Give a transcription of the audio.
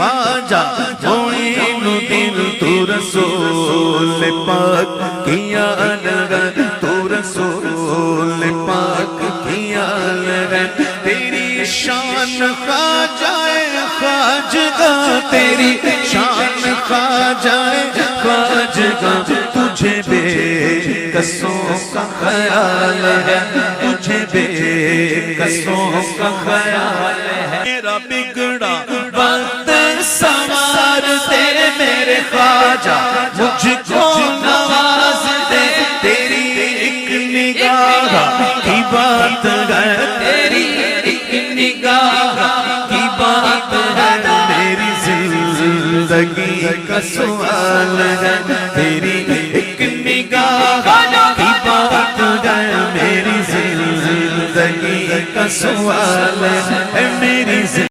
ख्वाजा मोइनुद्दीन तू रसूल पाक किया लगन तू रसूल पाक किया लगन तेरी शान ख्वाजाए ख्वाजगा तेरी शान ख्वाजाए ख्वाजगा तुझे बेकसों का ख्याल है तुझे बेकसों का ख्याल है मेरा बिगड़ा वक्त संवार दे मेरे ख्वाजा मुझको नवाज दे तेरी एक निगाह की बात है तेरी एक निगाह की बात है मेरी जिंदगी का सवाल है तेरी एक निगाह की बात है मेरी जिंदगी का सवाल है मेरी